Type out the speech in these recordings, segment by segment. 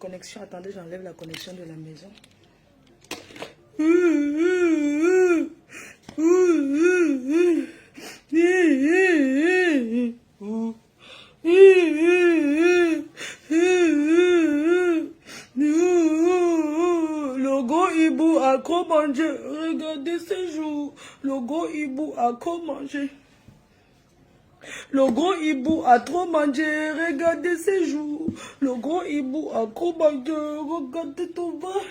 connexion. Attendez, j'enlève la connexion de la maison. Logo Hibou a trop mangé. Regardez ce jour. Logo Hibou a trop mangé. Le gros hibou a trop mangé, regardez ses joues. Le gros hibou a trop mangé, regardez ton bas.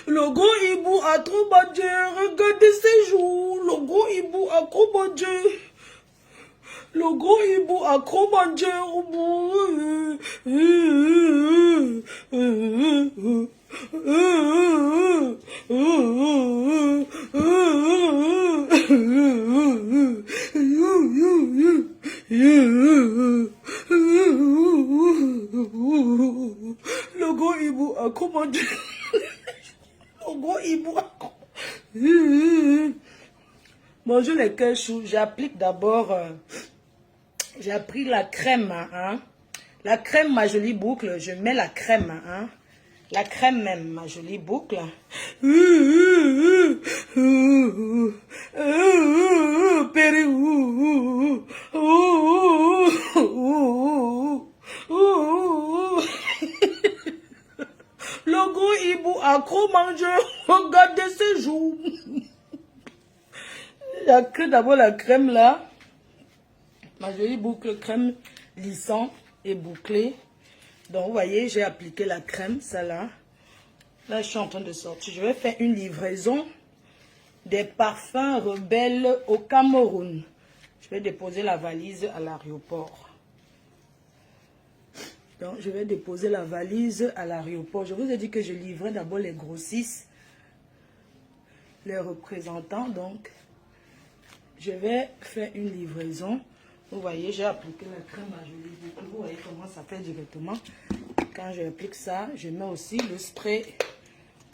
Le gros hibou a trop mangé, regardez ses joues. Le gros hibou a trop mangé. Le gros hibou a trop mangé. Le gros hibou a commandé. Le gros hibou a commandé. Bonjour les cachous. J'applique d'abord. J'ai pris la crème. Hein. La crème, ma jolie boucle. Je mets la crème. Hein. La crème même, ma jolie boucle. Le gros hibou a trop mangé. Regardez ses joues. J'ai pris d'abord la crème là. Ma jolie boucle crème lissant et bouclée. Donc, vous voyez, j'ai appliqué la crème, ça là. Là, je suis en train de sortir. Je vais faire une livraison des parfums rebelles au Cameroun. Je vais déposer la valise à l'aéroport. Donc, je vais déposer la valise à l'aéroport. Je vous ai dit que je livrais d'abord les grossistes, les représentants. Donc, je vais faire une livraison. Vous voyez, j'ai appliqué la crème à jolie boucle. Vous voyez comment ça fait directement. Quand j'applique ça, je mets aussi le spray.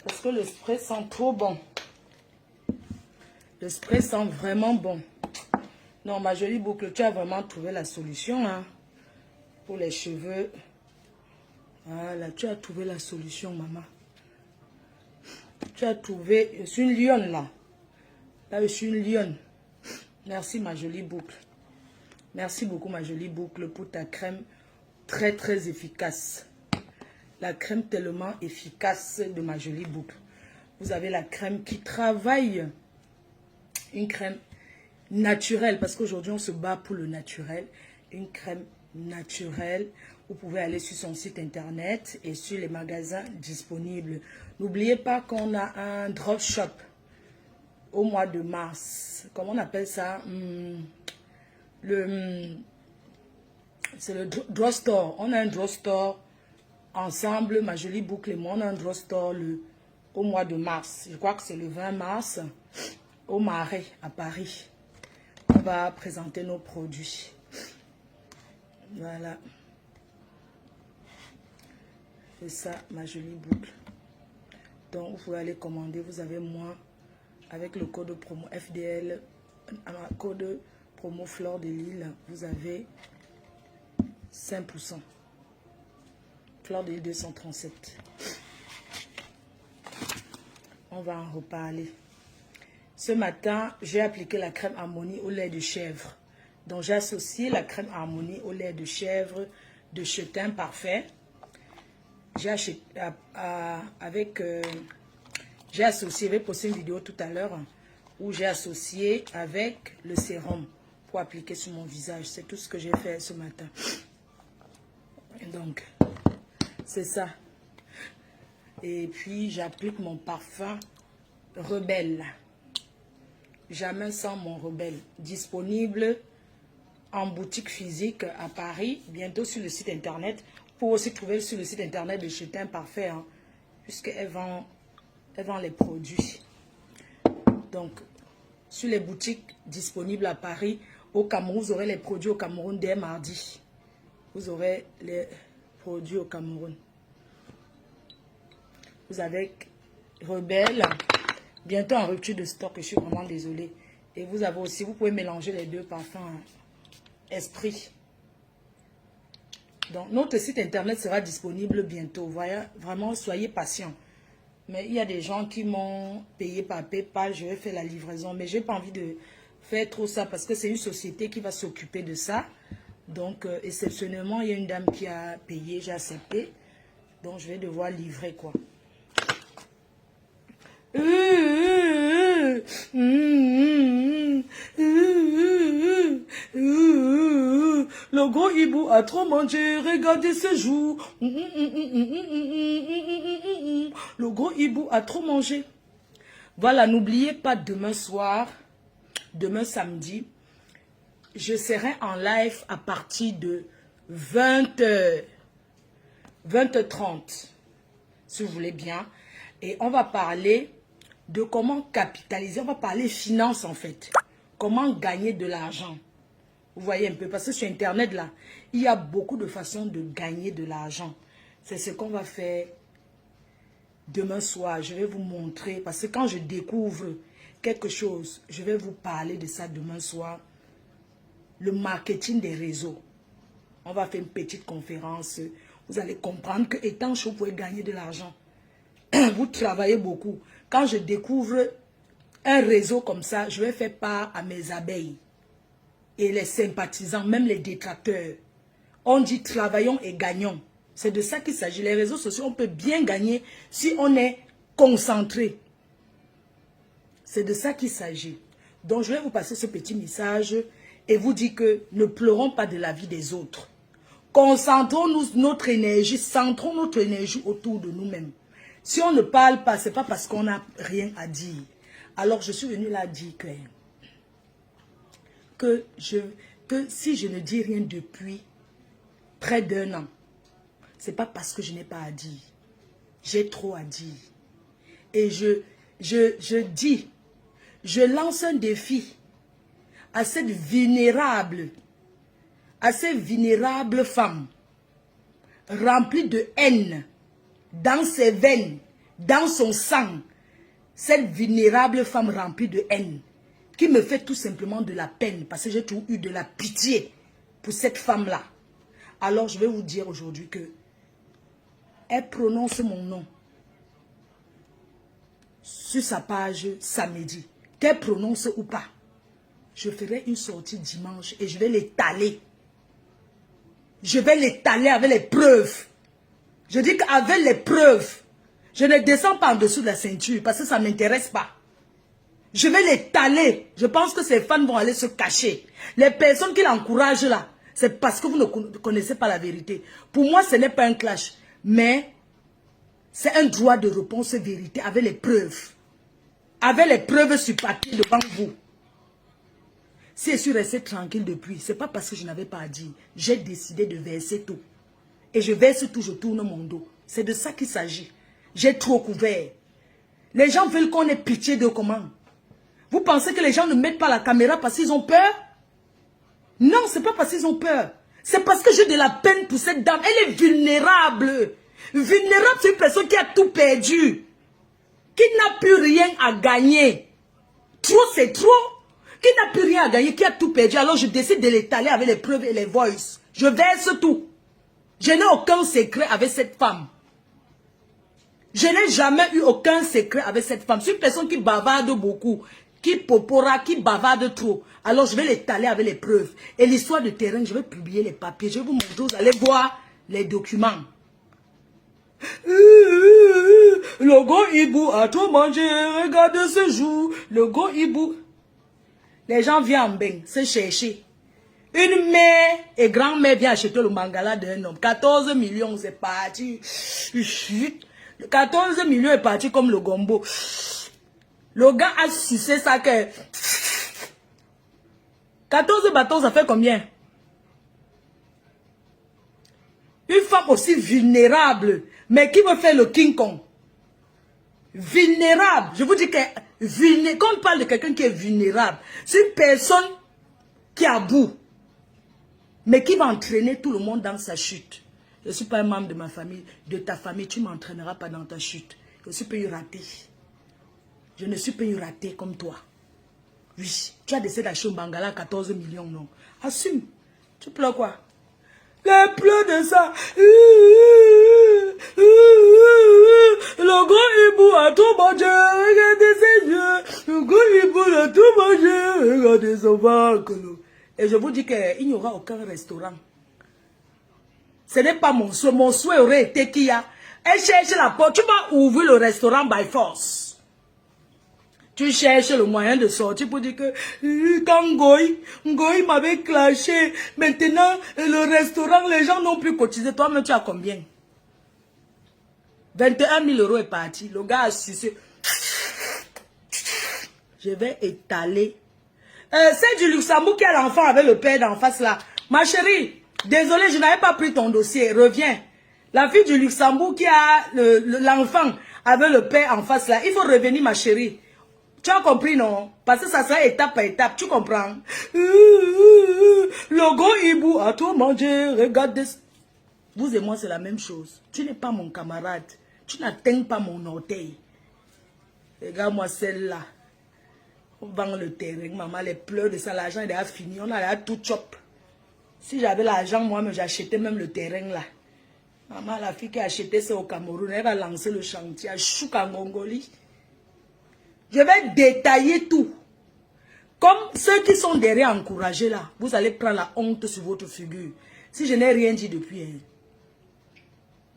Parce que le spray sent trop bon. Le spray sent vraiment bon. Non, ma jolie boucle, tu as vraiment trouvé la solution. Hein, pour les cheveux. Voilà, tu as trouvé la solution, maman. Tu as trouvé... Je suis une lionne, là. Là, je suis une lionne. Merci, ma jolie boucle. Merci beaucoup, ma jolie boucle, pour ta crème très, très efficace. La crème tellement efficace de ma jolie boucle. Vous avez la crème qui travaille. Une crème naturelle, parce qu'aujourd'hui, on se bat pour le naturel. Une crème naturelle. Vous pouvez aller sur son site internet et sur les magasins disponibles. N'oubliez pas qu'on a un drop shop au mois de mars. Comment on appelle ça? C'est le drugstore. On a un drugstore ensemble, ma jolie boucle et moi. On a un drugstore au mois de mars. Je crois que c'est le 20 mars au Marais à Paris. On va présenter nos produits. Voilà. C'est ça, ma jolie boucle. Donc, vous pouvez aller commander. Vous avez moins avec le code promo FDL, code promo Fleur de Lille, vous avez 5%. Fleur de Lille 237. On va en reparler. Ce matin, j'ai appliqué la crème Harmonie au lait de chèvre. Donc, j'ai associé la crème Harmonie au lait de chèvre de Chetin Parfait. J'ai associé, je vais poster une vidéo tout à l'heure où j'ai associé avec le sérum pour appliquer sur mon visage. C'est tout ce que j'ai fait ce matin. Donc, c'est ça. Et puis, j'applique mon parfum Rebelle. Jamais sans mon Rebelle. Disponible en boutique physique à Paris, bientôt sur le site internet. Pour aussi trouver sur le site internet de Chetin Parfait, hein, puisqu'elle vend les produits. Donc, sur les boutiques disponibles à Paris, au Cameroun, vous aurez les produits au Cameroun dès mardi. Vous aurez les produits au Cameroun. Vous avez Rebelle, bientôt en rupture de stock, je suis vraiment désolée. Et vous avez aussi, vous pouvez mélanger les deux parfums, hein. Esprit. Donc, notre site internet sera disponible bientôt. Voyez, vraiment, soyez patients. Mais il y a des gens qui m'ont payé par PayPal. Je vais faire la livraison. Mais je n'ai pas envie de faire trop ça parce que c'est une société qui va s'occuper de ça. Donc, exceptionnellement, il y a une dame qui a payé. J'ai accepté. Donc, je vais devoir livrer, quoi. Le gros hibou a trop mangé, regardez ce jour. Le gros hibou a trop mangé. Voilà, n'oubliez pas demain soir, demain samedi, je serai en live à partir de 20h, 20h30, si vous voulez bien. Et on va parler de comment capitaliser, on va parler finance en fait. Comment gagner de l'argent. Vous voyez un peu, parce que sur Internet là, il y a beaucoup de façons de gagner de l'argent. C'est ce qu'on va faire demain soir. Je vais vous montrer, parce que quand je découvre quelque chose, je vais vous parler de ça demain soir. Le marketing des réseaux. On va faire une petite conférence. Vous allez comprendre que étant chaud, vous pouvez gagner de l'argent. Vous travaillez beaucoup. Quand je découvre un réseau comme ça, je vais faire part à mes abeilles. Et les sympathisants, même les détracteurs. On dit travaillons et gagnons. C'est de ça qu'il s'agit. Les réseaux sociaux, on peut bien gagner si on est concentré. C'est de ça qu'il s'agit. Donc, je vais vous passer ce petit message et vous dire que ne pleurons pas de la vie des autres. Concentrons-nous notre énergie, centrons notre énergie autour de nous-mêmes. Si on ne parle pas, ce n'est pas parce qu'on n'a rien à dire. Alors, je suis venue là dire que si je ne dis rien depuis près d'1 an, ce n'est pas parce que je n'ai pas à dire. J'ai trop à dire. Et je dis, je lance un défi à cette vulnérable femme, remplie de haine, dans ses veines, dans son sang, cette vulnérable femme remplie de haine, qui me fait tout simplement de la peine, parce que j'ai toujours eu de la pitié pour cette femme-là. Alors je vais vous dire aujourd'hui que elle prononce mon nom sur sa page samedi, qu'elle prononce ou pas. Je ferai une sortie dimanche et je vais l'étaler. Je vais l'étaler avec les preuves. Je dis qu'avec les preuves, je ne descends pas en dessous de la ceinture parce que ça ne m'intéresse pas. Je vais l'étaler. Je pense que ces fans vont aller se cacher. Les personnes qui l'encouragent là, c'est parce que vous ne connaissez pas la vérité. Pour moi, ce n'est pas un clash, mais c'est un droit de réponse vérité avec les preuves. Avec les preuves sur papier devant vous. Si je suis restée tranquille depuis, ce n'est pas parce que je n'avais pas à dire. J'ai décidé de verser tout. Et je verse tout, je tourne mon dos. C'est de ça qu'il s'agit. J'ai trop couvert. Les gens veulent qu'on ait pitié de comment? Vous pensez que les gens ne mettent pas la caméra parce qu'ils ont peur? Non, ce n'est pas parce qu'ils ont peur. C'est parce que j'ai de la peine pour cette dame. Elle est vulnérable. Vulnérable, c'est une personne qui a tout perdu. Qui n'a plus rien à gagner. Trop, c'est trop. Qui n'a plus rien à gagner, qui a tout perdu. Alors je décide de l'étaler avec les preuves et les voices. Je verse tout. Je n'ai aucun secret avec cette femme. Je n'ai jamais eu aucun secret avec cette femme. C'est une personne qui bavarde beaucoup, qui popora, qui bavarde trop. Alors je vais l'étaler avec les preuves. Et l'histoire de terrain, je vais publier les papiers. Je vais vous montrer, vous allez voir les documents. Le gros hibou a tout mangé, regardez ce jour. Le gros hibou. Les gens viennent en bain, se chercher. Une mère et grand-mère vient acheter le mangala d'un homme. 14 millions, c'est parti. 14 millions est parti comme le gombo. Le gars a sucé ça que... 14 bâtons, ça fait combien? Une femme aussi vulnérable, mais qui veut faire le King Kong? Vulnérable. Je vous dis que quand on parle de quelqu'un qui est vulnérable, c'est une personne qui est à bout, mais qui va entraîner tout le monde dans sa chute. Je ne suis pas un membre de ma famille, de ta famille, tu ne m'entraîneras pas dans ta chute. Je suis pas eu raté. Je ne suis pas eu raté comme toi. Oui, tu as décidé d'acheter un Bangala à 14 millions, non. Assume. Tu pleures quoi? Les pleurs de ça. Le gros hibou a tout mangé, regardez ses yeux. Le gros hibou a tout mangé, regardez son ventre. Et je vous dis qu'il n'y aura aucun restaurant. Ce n'est pas mon souhait. Mon souhait aurait été qu'il y a. Elle cherche la porte. Tu vas ouvrir le restaurant by force. Tu cherches le moyen de sortir pour dire que quand Ngoï m'avait clashé, maintenant le restaurant, les gens n'ont plus cotisé. Toi-même, tu as combien? 21 000 € est parti. Le gars a sucé. Je vais étaler. C'est du Luxembourg qui a l'enfant avec le père d'en face là. Ma chérie, désolé, je n'avais pas pris ton dossier. Reviens. La fille du Luxembourg qui a l'enfant avec le père en face là. Il faut revenir, ma chérie. Tu as compris, non? Parce que ça sera étape par étape, tu comprends? Le gros hibou a tout mangé, regarde. Vous et moi, c'est la même chose. Tu n'es pas mon camarade. Tu n'atteins pas mon orteil. Regarde-moi celle-là. On vend le terrain, maman, les pleurs de ça, l'argent est déjà fini. On a déjà tout chop. Si j'avais l'argent, moi, j'achetais même le terrain là. Maman, la fille qui a acheté ça au Cameroun, elle va lancer le chantier à Chouk en Mongolie. Je vais détailler tout. Comme ceux qui sont derrière encouragés là, vous allez prendre la honte sur votre figure. Si je n'ai rien dit depuis, hein,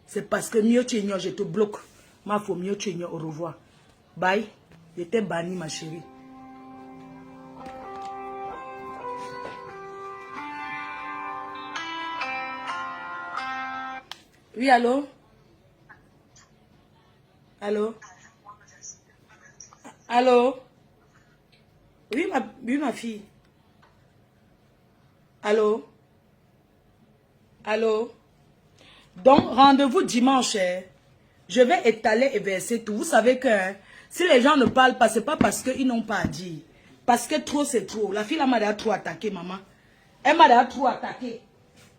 c'est parce que mieux tu ignores, je te bloque. Ma faut mieux tu ignores, au revoir. Bye. J'étais banni, ma chérie. Oui, allô? Allô? Allô? Oui, ma fille. Allô? Allô? Donc, rendez-vous dimanche. Hein. Je vais étaler et verser tout. Vous savez que hein, si les gens ne parlent pas, ce n'est pas parce qu'ils n'ont pas à dire. Parce que trop, c'est trop. La fille là m'a déjà trop attaqué, maman. Elle m'a déjà trop attaqué.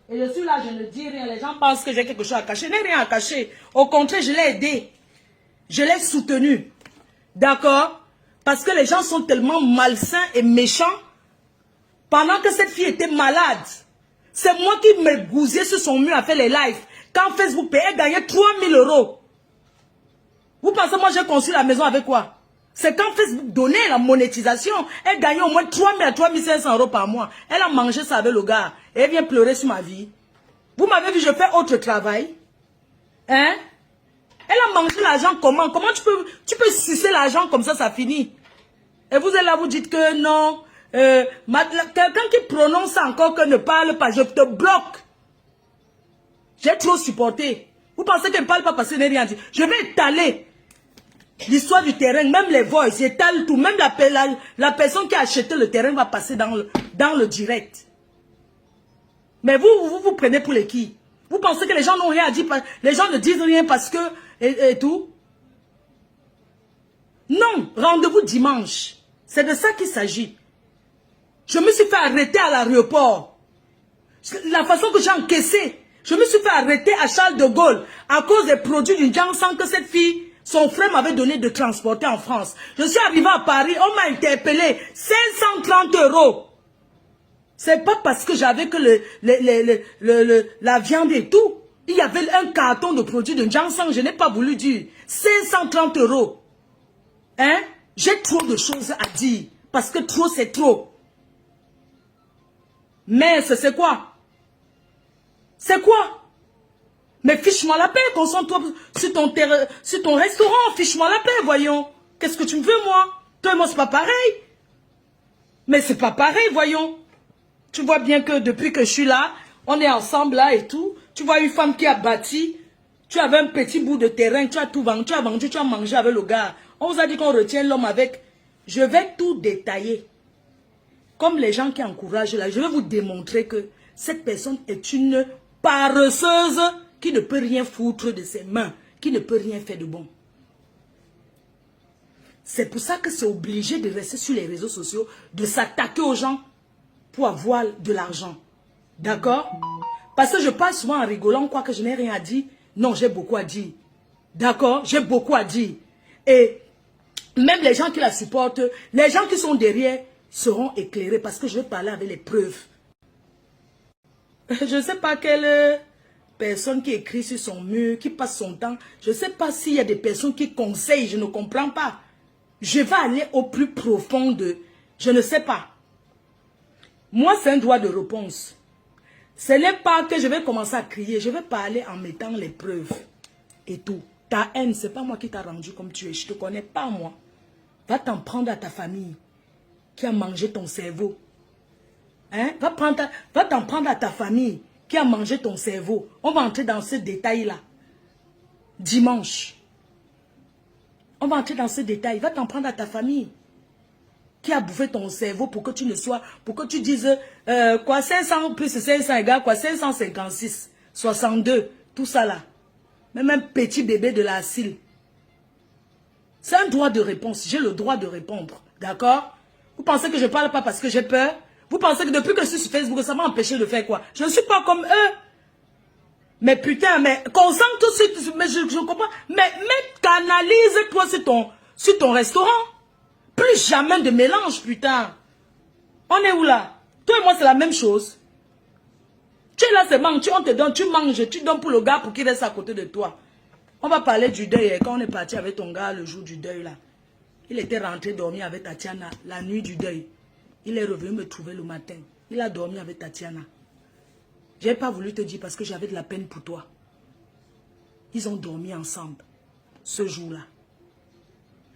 Et je suis là, je ne dis rien. Les gens pensent que j'ai quelque chose à cacher. Je n'ai rien à cacher. Au contraire, je l'ai aidé. Je l'ai soutenu. D'accord? Parce que les gens sont tellement malsains et méchants. Pendant que cette fille était malade, c'est moi qui me gousais sur son mur à faire les lives. Quand Facebook payait, elle gagnait 3 000 €. Vous pensez moi j'ai construit la maison avec quoi? C'est quand Facebook donnait la monétisation, elle gagnait au moins 3 000 à 3 500 € par mois. Elle a mangé ça avec le gars. Et elle vient pleurer sur ma vie. Vous m'avez vu, je fais autre travail. Hein? Elle a mangé l'argent comment? Comment tu peux sucer l'argent comme ça finit? Et vous êtes là, vous dites que non. Quelqu'un qui prononce ça encore que ne parle pas, je te bloque. J'ai trop supporté. Vous pensez qu'elle ne parle pas parce qu'elle n'a rien dit? Je vais étaler l'histoire du terrain, même les voices, j'étale tout. Même la personne qui a acheté le terrain va passer dans le direct. Mais vous prenez pour les qui? Vous pensez que les gens n'ont rien à dire? Les gens ne disent rien parce que... Et tout? Non, rendez-vous dimanche. C'est de ça qu'il s'agit. Je me suis fait arrêter à l'aéroport. La façon que j'ai encaissé, je me suis fait arrêter à Charles de Gaulle à cause des produits d'une Janssen que cette fille, son frère m'avait donné de transporter en France. Je suis arrivé à Paris, on m'a interpellé, 530 €. C'est pas parce que j'avais que la viande et tout. Il y avait un carton de produits de Janssen, je n'ai pas voulu dire. 530 €. Hein? J'ai trop de choses à dire. Parce que trop, c'est trop. Mais c'est quoi? C'est quoi? Mais fiche-moi la paix, concentre-toi sur ton restaurant, fiche-moi la paix, voyons. Qu'est-ce que tu me veux, moi? Toi et moi, c'est pas pareil. Mais c'est pas pareil, voyons. Tu vois bien que depuis que je suis là, on est ensemble là et tout. Tu vois une femme qui a bâti, tu avais un petit bout de terrain, tu as tout vendu, tu as mangé avec le gars. On vous a dit qu'on retient l'homme avec... Je vais tout détailler. Comme les gens qui encouragent là, je vais vous démontrer que cette personne est une paresseuse qui ne peut rien foutre de ses mains, qui ne peut rien faire de bon. C'est pour ça que c'est obligé de rester sur les réseaux sociaux, de s'attaquer aux gens pour avoir de l'argent. D'accord? Parce que je parle souvent en rigolant, quoi que je n'ai rien à dire. Non, j'ai beaucoup à dire. D'accord? J'ai beaucoup à dire. Et même les gens qui la supportent, les gens qui sont derrière, seront éclairées parce que je vais parler avec les preuves. Je ne sais pas quelle personne qui écrit sur son mur, qui passe son temps. Je ne sais pas s'il y a des personnes qui conseillent, je ne comprends pas. Je vais aller au plus profond de... Je ne sais pas. Moi, c'est un droit de réponse. Ce n'est pas que je vais commencer à crier. Je vais parler en mettant les preuves et tout. Ta haine, ce n'est pas moi qui t'a rendu comme tu es. Je ne te connais pas, moi. Va t'en prendre à ta famille qui a mangé ton cerveau. Hein? Va t'en prendre à ta famille qui a mangé ton cerveau. On va entrer dans ce détail-là. Dimanche. On va entrer dans ce détail. Va t'en prendre à ta famille qui a bouffé ton cerveau pour que tu ne sois... Pour que tu dises... quoi, 500 plus 500 égale quoi? 556, 62, tout ça là. Même un petit bébé de la cile. C'est un droit de réponse. J'ai le droit de répondre. D'accord? Vous pensez que je ne parle pas parce que j'ai peur? Vous pensez que depuis que je suis sur Facebook, ça m'a empêché de faire quoi? Je ne suis pas comme eux. Mais putain, mais concentre tout de suite. Mais je comprends. Mais canalise-toi sur ton restaurant. Plus jamais de mélange, putain. On est où là? Toi et moi, c'est la même chose. Tu es là, c'est manque. On te donne, tu manges, tu donnes pour le gars pour qu'il reste à côté de toi. On va parler du deuil. Quand on est parti avec ton gars le jour du deuil là. Il était rentré dormir avec Tatiana la nuit du deuil. Il est revenu me trouver le matin. Il a dormi avec Tatiana. Je n'ai pas voulu te dire parce que j'avais de la peine pour toi. Ils ont dormi ensemble ce jour-là.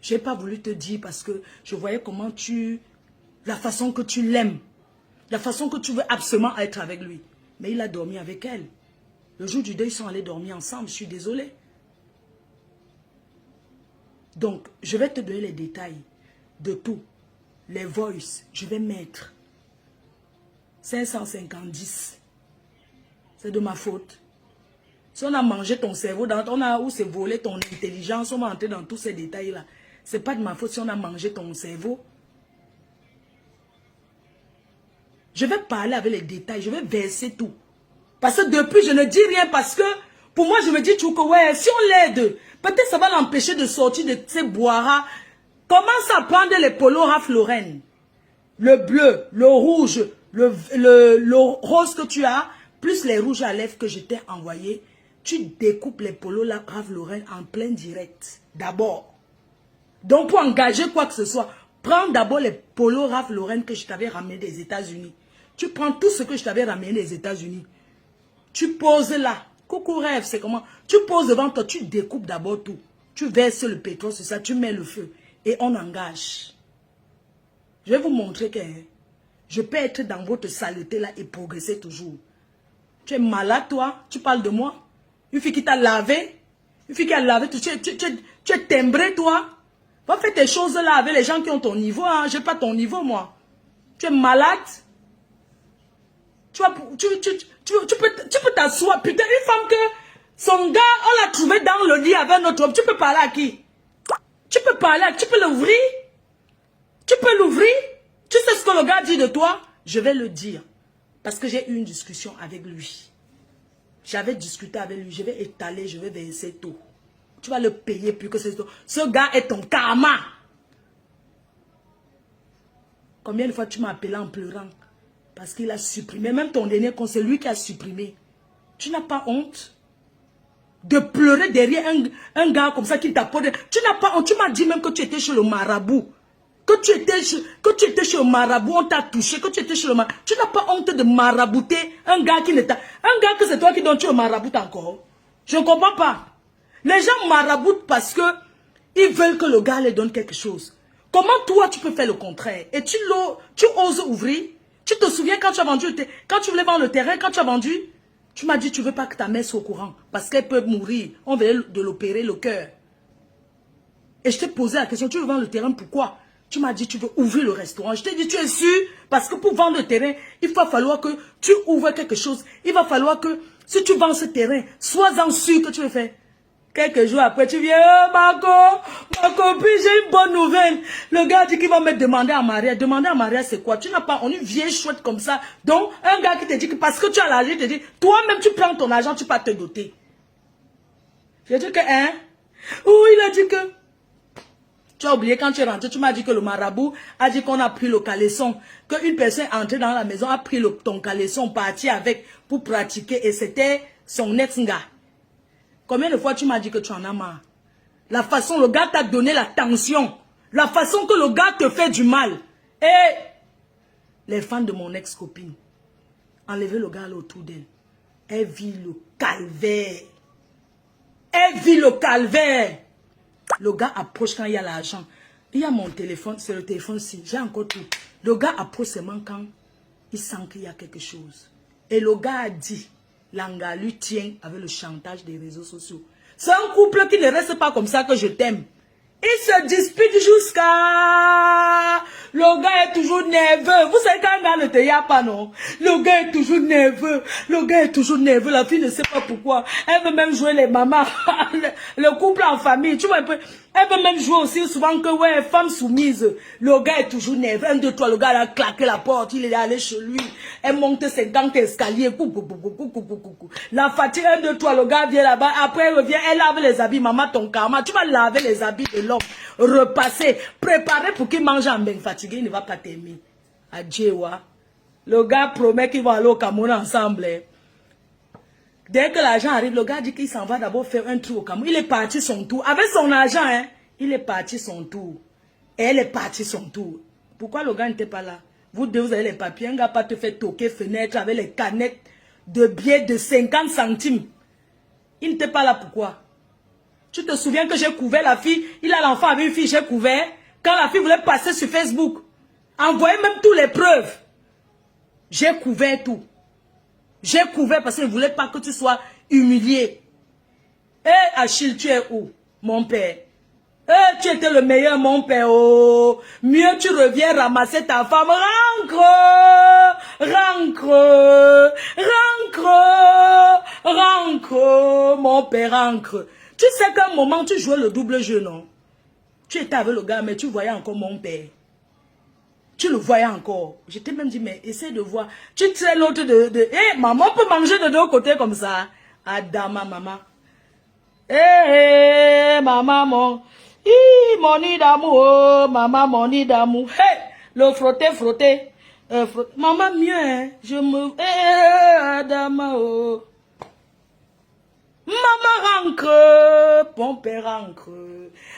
Je n'ai pas voulu te dire parce que je voyais comment la façon que tu l'aimes. La façon que tu veux absolument être avec lui. Mais il a dormi avec elle. Le jour du deuil, ils sont allés dormir ensemble. Je suis désolée. Donc, je vais te donner les détails de tout. Les voices, je vais mettre 550. C'est de ma faute. Si on a mangé ton cerveau, ou s'est volé ton intelligence, on va entrer dans tous ces détails-là. Ce n'est pas de ma faute si on a mangé ton cerveau. Je vais parler avec les détails, je vais verser tout. Parce que depuis, je ne dis rien parce que, pour moi, je me dis toujours que, ouais, si on l'aide, peut-être ça va l'empêcher de sortir de ces boiras. Commence à prendre les polos Ralph Lauren. Le bleu, le rouge, le rose que tu as, plus les rouges à lèvres que je t'ai envoyés. Tu découpes les polos Ralph Lauren en plein direct. D'abord. Donc, pour engager quoi que ce soit, prends d'abord les polos Ralph Lauren que je t'avais ramené des États-Unis. Tu prends tout ce que je t'avais ramené des États-Unis. Tu poses là. Coucou rêve, c'est comment? Tu poses devant toi, tu découpes d'abord tout. Tu verses le pétrole sur ça, tu mets le feu. Et on engage. Je vais vous montrer que je peux être dans votre saleté là et progresser toujours. Tu es malade toi? Tu parles de moi? Une fille qui t'a lavé? Une fille qui a lavé? Tu es timbré toi? Va faire tes choses là avec les gens qui ont ton niveau. Hein? Je n'ai pas ton niveau moi. Tu es malade? Tu peux t'asseoir. Putain, une femme que son gars, on l'a trouvé dans le lit avec notre homme. Tu peux parler à qui? Tu peux parler à qui? Tu peux l'ouvrir? Tu peux l'ouvrir? Tu sais ce que le gars dit de toi? Je vais le dire. Parce que j'ai eu une discussion avec lui. J'avais discuté avec lui. Je vais étaler, je vais verser tout. Tu vas le payer plus que c'est tout. Ce gars est ton karma. Combien de fois tu m'as appelé en pleurant? Parce qu'il a supprimé. Même ton dernier compte, c'est lui qui a supprimé. Tu n'as pas honte de pleurer derrière un gars comme ça qui t'apporte. Tu n'as pas honte. Tu m'as dit même que tu étais chez le marabout. Que tu étais chez le marabout, on t'a touché. Que tu étais chez le marabout. Tu n'as pas honte de marabouter un gars qui n'est pas... Un gars que c'est toi qui donnes, tu le maraboutes encore. Je ne comprends pas. Les gens maraboutent parce que ils veulent que le gars leur donne quelque chose. Comment toi tu peux faire le contraire? Et tu oses ouvrir? Tu te souviens quand tu as vendu, quand tu voulais vendre le terrain, quand tu as vendu, tu m'as dit tu ne veux pas que ta mère soit au courant parce qu'elle peut mourir. On venait de l'opérer le cœur. Et je t'ai posé la question, tu veux vendre le terrain, pourquoi? Tu m'as dit tu veux ouvrir le restaurant. Je t'ai dit tu es sûr? Parce que pour vendre le terrain, il va falloir que tu ouvres quelque chose. Il va falloir que si tu vends ce terrain, sois-en sûr que tu veux faire. Quelques jours après, tu viens, oh, ma copine, j'ai une bonne nouvelle. Le gars dit qu'il va me demander en mariage. Demander en mariage, c'est quoi? Tu n'as pas, on est vieille chouette comme ça. Donc, un gars qui te dit que parce que tu as l'argent, il te dit, toi-même, tu prends ton argent, tu peux te doter. J'ai dit que, hein? Ou il a dit que, Tu as oublié quand tu es rentré, tu m'as dit que le marabout a dit qu'on a pris le caleçon, qu'une personne entrée dans la maison a pris ton caleçon, parti avec pour pratiquer et c'était son ex-gars. Combien de fois tu m'as dit que tu en as marre? La façon le gars t'a donné la tension, la façon que le gars te fait du mal. Et les fans de mon ex-copine, enlever le gars là autour d'elle. Elle vit le calvaire. Elle vit le calvaire. Le gars approche quand il y a l'argent. Il y a mon téléphone, c'est le téléphone-ci. J'ai encore tout. Le gars approche seulement quand il sent qu'il y a quelque chose. Et le gars a dit, Langa lui tient avec le chantage des réseaux sociaux. C'est un couple qui ne reste pas comme ça que je t'aime. Il se dispute jusqu'à... Le gars est toujours nerveux. Vous savez quand un gars ne te y a pas, non? Le gars est toujours nerveux. Le gars est toujours nerveux. La fille ne sait pas pourquoi. Elle veut même jouer les mamans. Le couple en famille. Tu vois un peu. Elle veut même jouer aussi souvent que, ouais, femme soumise. Le gars est toujours nerveux. 1, 2, 3, le gars a claqué la porte. Il est allé chez lui. Elle monte ses gants escaliers. La fatigue, 1, 2, 3, le gars vient là-bas. Après, elle revient. Elle lave les habits. Maman, ton karma. Tu vas laver les habits de l'homme. Repasser. Préparer pour qu'il mange en bain fatigué. Il ne va pas t'aimer. Adieu, wa. Le gars promet qu'ils vont aller au Cameroun ensemble. Dès que l'argent arrive, le gars dit qu'il s'en va d'abord faire un tour au Cameroun. Il est parti son tour. Avec son argent, hein. Il est parti son tour. Et elle est partie son tour. Pourquoi le gars n'était pas là? Vous deux, vous avez les papiers. Un gars pas te fait toquer fenêtre avec les canettes de billets de 50 centimes. Il n'était pas là, pourquoi? Tu te souviens que j'ai couvert la fille? Il a l'enfant avec une fille, j'ai couvert. Quand la fille voulait passer sur Facebook, envoyer même toutes les preuves. J'ai couvert tout. J'ai couvert parce que je ne voulais pas que tu sois humilié. Eh, Achille, tu es où, mon père? Eh, tu étais le meilleur, mon père. Oh, mieux tu reviens ramasser ta femme. Rancre, rancre, rancre, rancre, mon père, rancre. Tu sais qu'à un moment, tu jouais le double jeu, non? Tu étais avec le gars, mais tu voyais encore mon père. Tu le voyais encore. Je t'ai même dit, mais essaie de voir. Tu traînes l'autre de... Eh, maman peut manger de deux côtés comme ça. Adama, maman. Eh, maman, mon nid d'amour. Maman, mon nid d'amour. Hey, le frotter. Maman, mieux, hein. Je me... Eh, Adama, oh. Maman rancre, mon père rancre,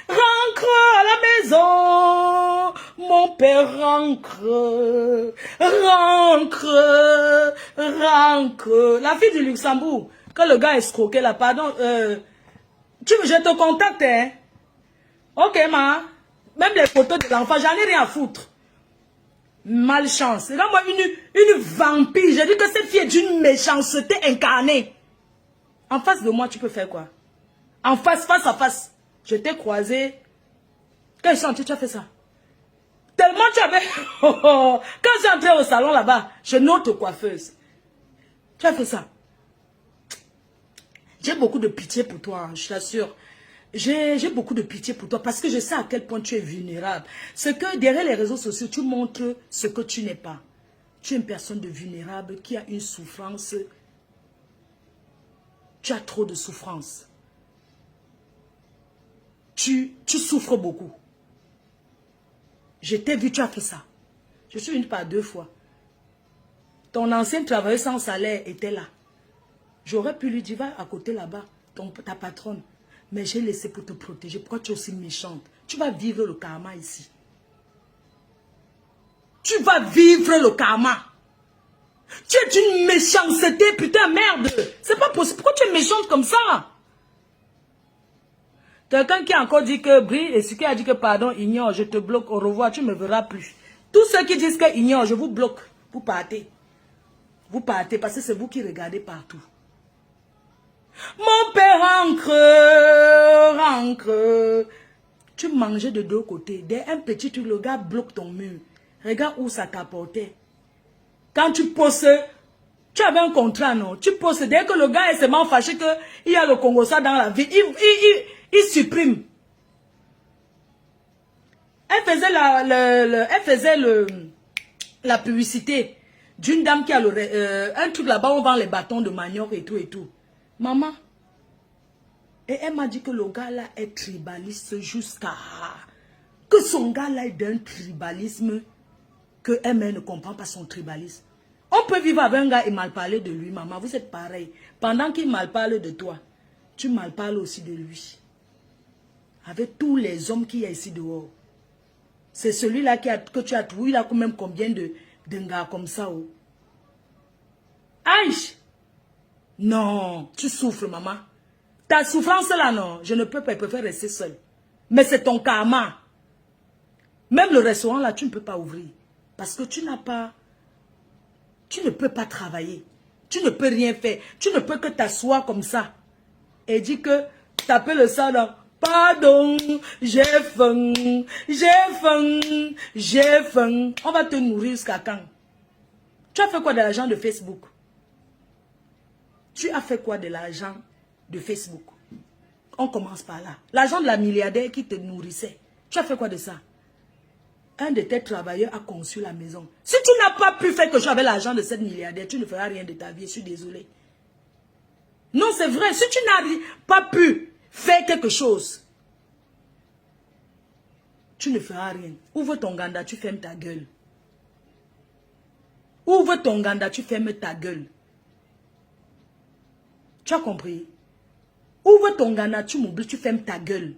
rancre à la maison, mon père rancre, rancre, rancre. La fille du Luxembourg, quand le gars a escroqué là, pardon, je te contacte, hein. Ok, ma, même les photos de l'enfant, j'en ai rien à foutre. Malchance. C'est comme moi une vampire. J'ai dit que cette fille est d'une méchanceté incarnée. En face de moi, tu peux faire quoi? En face, face à face. Je t'ai croisé. Quand je suis entrée, tu as fait ça. Tellement tu avais... Quand je suis entrée au salon là-bas, chez notre coiffeuse. Tu as fait ça. J'ai beaucoup de pitié pour toi, hein, je t'assure. J'ai beaucoup de pitié pour toi parce que je sais à quel point tu es vulnérable. C'est que derrière les réseaux sociaux, tu montres ce que tu n'es pas. Tu es une personne de vulnérable qui a une souffrance. Tu as trop de souffrance. Tu souffres beaucoup. Je t'ai vu, tu as fait ça. Je suis venue par 2 fois. Ton ancien travailleur sans salaire était là. J'aurais pu lui dire, va à côté là-bas, ta patronne. Mais j'ai laissé pour te protéger. Pourquoi tu es aussi méchante? Tu vas vivre le karma ici. Tu vas vivre le karma. Tu es d'une méchanceté, putain, merde. C'est pas possible. Pourquoi tu es méchante comme ça? Quelqu'un qui a encore dit que brille et ce qui a dit que pardon, ignore, je te bloque, au revoir, tu ne me verras plus. Tous ceux qui disent que ignore, je vous bloque. Vous partez. Vous partez parce que c'est vous qui regardez partout. Mon père rancre. Tu mangeais de 2 côtés. Dès un petit truc, le gars bloque ton mur. Regarde où ça t'apportait. Quand tu poses, tu avais un contrat, non? Tu poses, dès que le gars est seulement fâché qu'il y a le Congo-ça dans la vie, il supprime. Elle faisait la publicité d'une dame qui a un truc là-bas, on vend les bâtons de manioc et tout et tout. Maman. Et elle m'a dit que le gars là est tribaliste jusqu'à... Que son gars là est d'un tribalisme que elle-même ne comprend pas son tribalisme. On peut vivre avec un gars et mal parler de lui, maman. Vous êtes pareil. Pendant qu'il mal parle de toi, tu mal parles aussi de lui. Avec tous les hommes qu'il y a ici dehors. C'est celui-là que tu as trouvé. Il a quand même combien de gars comme ça. Oh. Aïe! Non, tu souffres, maman. Ta souffrance là, non. Je ne peux pas, je préfère rester seule. Mais c'est ton karma. Même le restaurant là, tu ne peux pas ouvrir. Parce que tu n'as pas... Tu ne peux pas travailler. Tu ne peux rien faire. Tu ne peux que t'asseoir comme ça. Et dire que taper le sang dans... Pardon, j'ai faim, j'ai faim, j'ai faim. On va te nourrir jusqu'à quand? Tu as fait quoi de l'argent de Facebook? Tu as fait quoi de l'argent de Facebook? On commence par là. L'argent de la milliardaire qui te nourrissait. Tu as fait quoi de ça? Un de tes travailleurs a conçu la maison. Si tu n'as pas pu faire quelque chose avec l'argent de cette milliardaire, tu ne feras rien de ta vie. Je suis désolée. Non, c'est vrai. Si tu n'as pas pu faire quelque chose, tu ne feras rien. Ouvre ton ganda, tu fermes ta gueule. Ouvre ton ganda, tu fermes ta gueule. Tu as compris? Ouvre ton ganda, tu m'oublies, tu fermes ta gueule.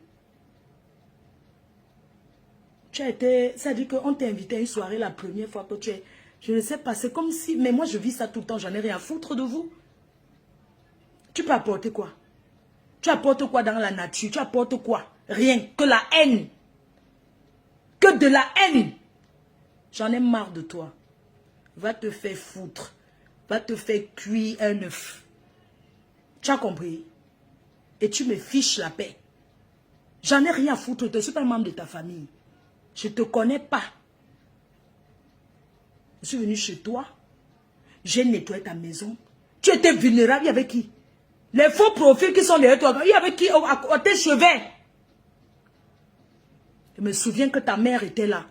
Tu as été, ça dit qu'on t'a invité à une soirée la première fois que tu es, je ne sais pas, c'est comme si, mais moi je vis ça tout le temps, j'en ai rien à foutre de vous. Tu peux apporter quoi? Tu apportes quoi dans la nature? Tu apportes quoi? Rien, que la haine. Que de la haine. J'en ai marre de toi. Va te faire foutre. Va te faire cuire un œuf. Tu as compris? Et tu me fiches la paix. J'en ai rien à foutre, je ne suis pas un membre de ta famille. Je ne te connais pas. Je suis venu chez toi. J'ai nettoyé ta maison. Tu étais vulnérable. Il y avait qui? Les faux profils qui sont derrière toi. Il y avait qui à tes cheveux? Je me souviens que ta mère était là.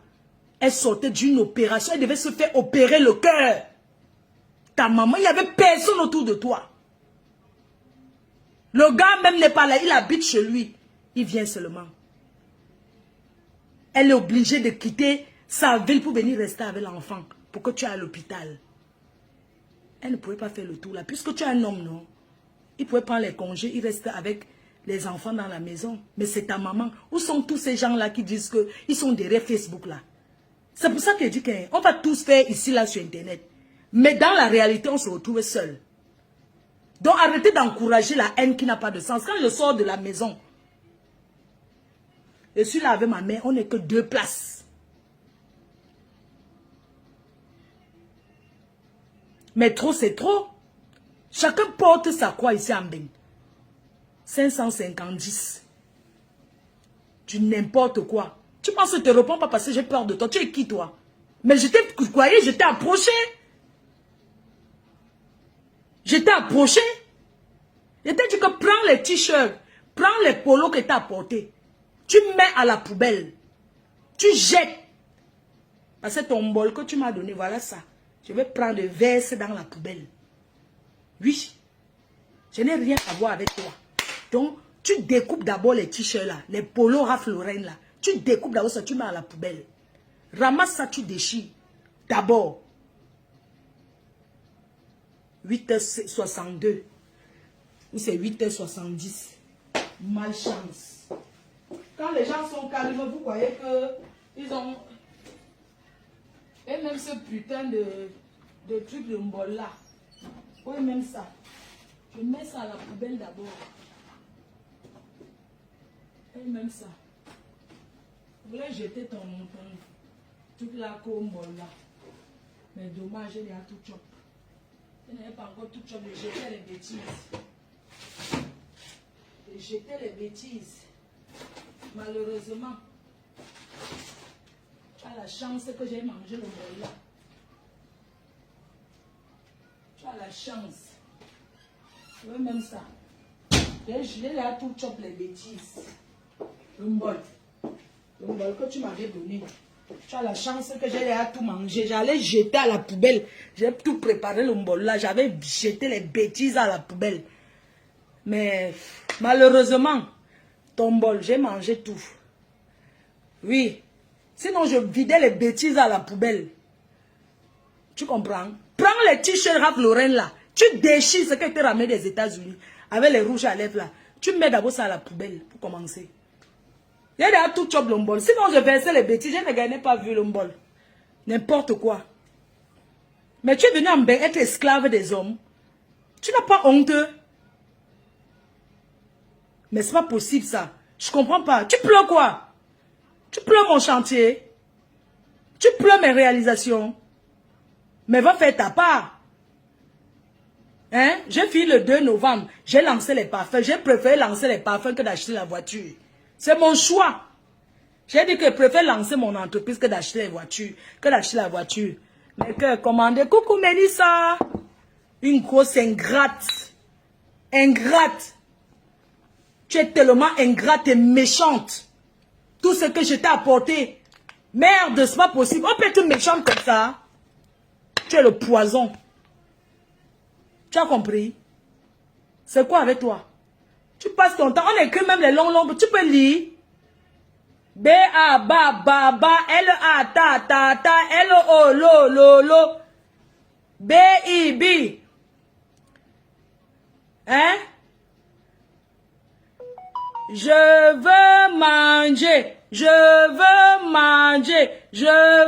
Elle sortait d'une opération. Elle devait se faire opérer le cœur. Ta maman, il n'y avait personne autour de toi. Le gars même n'est pas là. Il habite chez lui. Il vient seulement. Elle est obligée de quitter sa ville pour venir rester avec l'enfant. Pour que tu ailles à l'hôpital. Elle ne pouvait pas faire le tour là. Puisque tu es un homme, non? Il pouvait prendre les congés. Il reste avec les enfants dans la maison. Mais c'est ta maman. Où sont tous ces gens-là qui disent qu'ils sont derrière Facebook là? C'est pour ça que je dis qu'on va tous faire ici là sur Internet. Mais dans la réalité, on se retrouve seul. Donc arrêtez d'encourager la haine qui n'a pas de sens. Quand je sors de la maison, je suis là avec ma mère, on n'est que 2 places. Mais trop, c'est trop. Chacun porte sa croix ici en Beng. 550. Tu n'importe quoi. Tu penses que je ne te réponds pas parce que j'ai peur de toi. Tu es qui toi? Mais je croyais, je t'ai approché. Je t'ai approché. Je t'ai dit que prends les t-shirts, prends les polos que tu as apportés. Tu mets à la poubelle. Tu jettes. Parce que ton bol que tu m'as donné, voilà ça. Je vais prendre le verse dans la poubelle. Oui. Je n'ai rien à voir avec toi. Donc, tu découpes d'abord les t-shirts là, les polos Ralph Lauren là. Tu découpes d'abord ça, tu mets à la poubelle. Ramasse ça, tu déchires. D'abord. 8h62. Ou c'est 8h70. Malchance. Quand les gens sont calmes, vous voyez que ils ont... Et même ce putain de truc de mbol là. Oui, même ça. Je mets ça à la poubelle d'abord. Et même ça. Vous voulez jeter ton truc là comme mbol là. Mais dommage, il y a tout chop. Il n'y avait pas encore tout chop. Je jetais les bêtises. Je jetais les bêtises. Malheureusement, tu as la chance que j'ai mangé le bol là. Tu as la chance. Oui, même ça. J'ai là tout chop les bêtises. Le bol. Le bol que tu m'avais donné. Tu as la chance que j'ai à tout manger. J'allais jeter à la poubelle. J'ai tout préparé le bol là. J'avais jeté les bêtises à la poubelle. Mais malheureusement, ton bol, j'ai mangé tout. Oui, Sinon, je vidais les bêtises à la poubelle. Tu comprends? Prends les t-shirts Ralph Lauren là. Tu déchires ce qui était ramené des États-Unis. Avec les rouges à lèvres là. Tu mets d'abord ça à la poubelle pour commencer. Il y a déjà tout chop l'ombol. Sinon, je versais les bêtises. Je ne gagnais pas vu l'ombol. N'importe quoi. Mais tu es venu être esclave des hommes. Tu n'as pas honte. Mais c'est pas possible ça. Je comprends pas. Tu pleures quoi? Tu pleures mon chantier. Tu pleures mes réalisations. Mais va faire ta part. Hein? J'ai fini le 2 novembre. J'ai lancé les parfums. J'ai préféré lancer les parfums que d'acheter la voiture. C'est mon choix. J'ai dit que je préfère lancer mon entreprise que d'acheter les voitures. Que d'acheter la voiture. Mais que commander. Coucou Mélissa. Une grosse ingrate. Ingrate. Tu es tellement ingrate et méchante. Tout ce que je t'ai apporté. Merde, c'est pas possible. On peut être méchante comme ça. Tu es le poison. Tu as compris? C'est quoi avec toi? Tu passes ton temps. On écrit même les longs nombres. Tu peux lire. B-A, ba, ba, ba. L-A, ta, ta, ta. L-O, lo, lo, lo. B-I, B. Hein? Je veux manger. Je veux manger. Je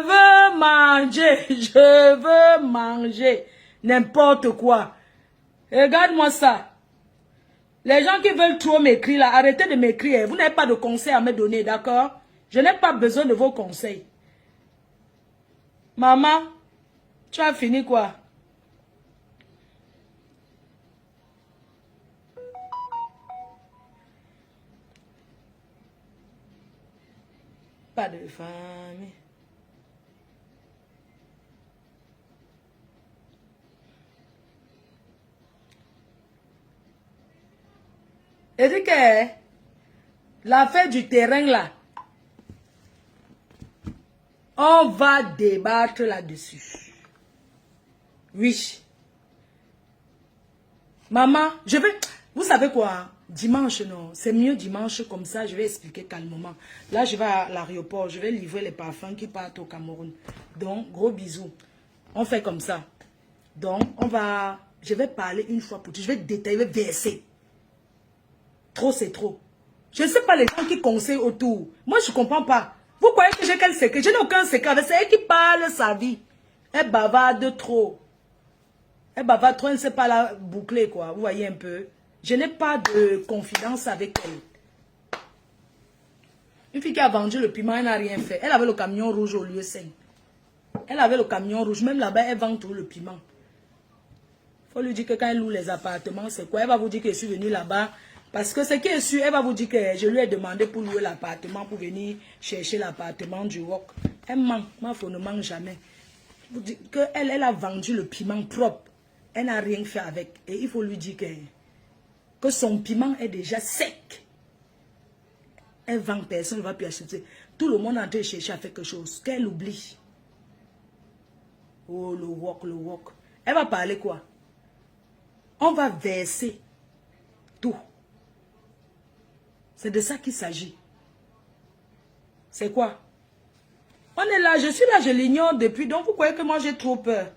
veux manger. Je veux manger. N'importe quoi. Regarde-moi ça. Les gens qui veulent trop m'écrire là, arrêtez de m'écrire. Vous n'avez pas de conseils à me donner, d'accord? Je n'ai pas besoin de vos conseils. Maman, tu as fini quoi? Pas de famille. Et dit que l'affaire du terrain là, on va débattre là-dessus. Oui. Maman, je vais... Vous savez quoi? Dimanche, non. C'est mieux dimanche, comme ça, je vais expliquer calmement. Là, je vais à l'aéroport, je vais livrer les parfums qui partent au Cameroun. Donc, gros bisous. On fait comme ça. Donc, on va... Je vais parler une fois pour toutes. Je vais détailler, je vais verser. Trop, c'est trop. Je ne sais pas les gens qui conseillent autour. Moi, je ne comprends pas. Vous croyez que j'ai quel secret? Je n'ai aucun secret. C'est elle qui parle sa vie. Elle bavarde trop. Elle bavarde trop, elle ne sait pas la boucler, quoi. Vous voyez un peu. Je n'ai pas de confidence avec elle. Une fille qui a vendu le piment, elle n'a rien fait. Elle avait le camion rouge au lieu 5. Elle avait le camion rouge. Même là-bas, elle vend tout le piment. Il faut lui dire que quand elle loue les appartements, c'est quoi? Elle va vous dire que je suis venue là-bas. Parce que ce qui est sûr, elle va vous dire que je lui ai demandé pour louer l'appartement, pour venir chercher l'appartement du rock. Elle ment. Ma fille ne ment jamais. Vous dites qu'elle a vendu le piment propre. Elle n'a rien fait avec. Et il faut lui dire que son piment est déjà sec. Elle vend, personne ne va plus acheter. Tout le monde est en train de chercher à faire quelque chose. Qu'elle oublie. Oh, le wok, le wok. Elle va parler quoi? On va verser tout. C'est de ça qu'il s'agit. C'est quoi? On est là, je suis là, je l'ignore depuis. Donc vous croyez que moi j'ai trop peur?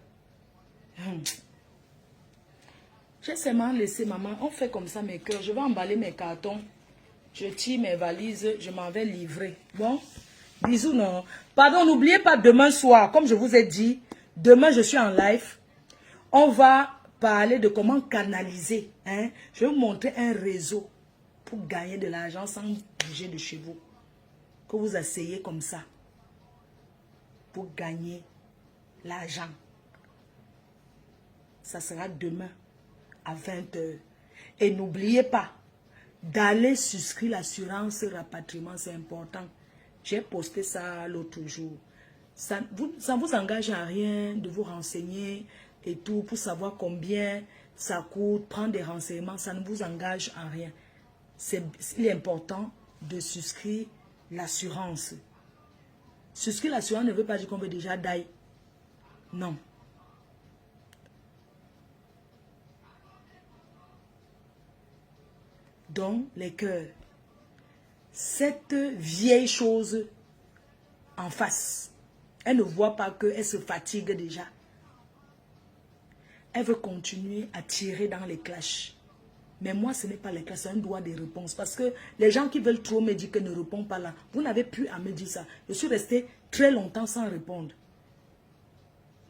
J'ai seulement laissé maman. On fait comme ça mes cœurs. Je vais emballer mes cartons. Je tire mes valises. Je m'en vais livrer. Bon? Bisous, non? Pardon, n'oubliez pas demain soir. Comme je vous ai dit, demain je suis en live. On va parler de comment canaliser. Hein? Je vais vous montrer un réseau pour gagner de l'argent sans bouger de chez vous. Que vous asseyez comme ça. Pour gagner l'argent. Ça sera demain à 20 h. Et n'oubliez pas d'aller souscrire l'assurance rapatriement, c'est important. J'ai posté ça l'autre jour. Ça ne vous engage à rien de vous renseigner et tout pour savoir combien ça coûte, prendre des renseignements, ça ne vous engage à rien. Il est important de souscrire l'assurance. Souscrire l'assurance ne veut pas dire qu'on veut déjà die. Non. Donc, les cœurs, cette vieille chose en face. Elle ne voit pas qu'elle se fatigue déjà. Elle veut continuer à tirer dans les clashs. Mais moi, ce n'est pas les clashs, c'est un droit de réponse. Parce que les gens qui veulent trop me dire que ne répondent pas là, vous n'avez plus à me dire ça. Je suis restée très longtemps sans répondre.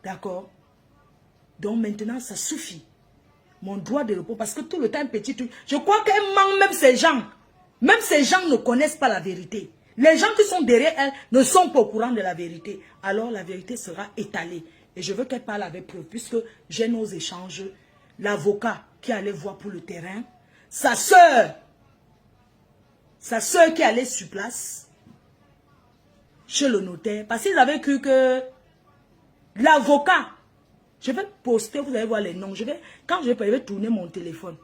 D'accord? Donc maintenant, ça suffit. Mon droit de répondre, parce que tout le temps, petit truc. Je crois qu'elle manque même ces gens. Même ces gens ne connaissent pas la vérité. Les gens qui sont derrière elle ne sont pas au courant de la vérité. Alors la vérité sera étalée. Et je veux qu'elle parle avec preuve, puisque j'ai nos échanges. L'avocat qui allait voir pour le terrain, sa soeur qui allait sur place, chez le notaire, parce qu'ils avaient cru que l'avocat, je vais poster, vous allez voir les noms, quand je vais tourner mon téléphone,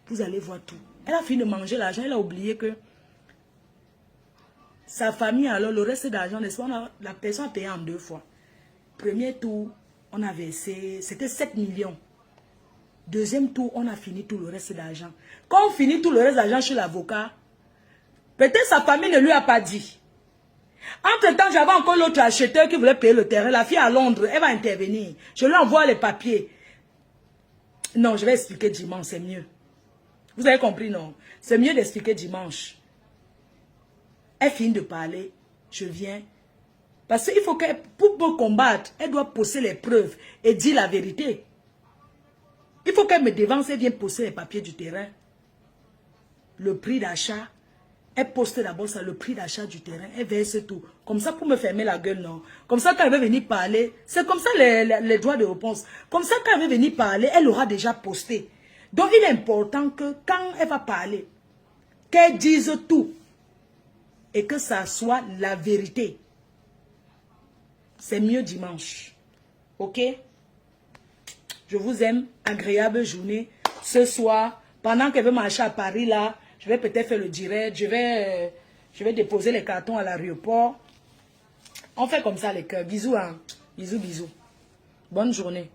vous allez voir tout. Elle a fini de manger l'argent, elle a oublié que sa famille, alors le reste d'argent, la personne a payé en 2 fois. Premier tour, on a versé, c'était 7 millions. Deuxième tour, on a fini tout le reste d'argent. Quand on finit tout le reste d'argent chez l'avocat, peut-être sa famille ne lui a pas dit. Entre-temps, j'avais encore l'autre acheteur qui voulait payer le terrain. La fille à Londres, elle va intervenir. Je lui envoie les papiers. Non, je vais expliquer dimanche, c'est mieux. Vous avez compris, non? C'est mieux d'expliquer dimanche. Elle finit de parler, je viens. Parce qu'il faut qu'elle, pour me combattre, elle doit poser les preuves et dire la vérité. Il faut qu'elle me dévance et vienne poster les papiers du terrain. Le prix d'achat. Elle poste d'abord ça, le prix d'achat du terrain. Elle verse tout. Comme ça, pour me fermer la gueule, non. Comme ça, quand elle veut venir parler, c'est comme ça les droits de réponse. Comme ça, quand elle veut venir parler, elle aura déjà posté. Donc, il est important que quand elle va parler, qu'elle dise tout. Et que ça soit la vérité. C'est mieux dimanche. Ok? Je vous aime. Agréable journée. Ce soir, pendant qu'elle veut marcher à Paris, là, je vais peut-être faire le direct. Je vais déposer les cartons à l'aéroport. On fait comme ça, les cœurs. Bisous, hein. Bisous, bisous. Bonne journée.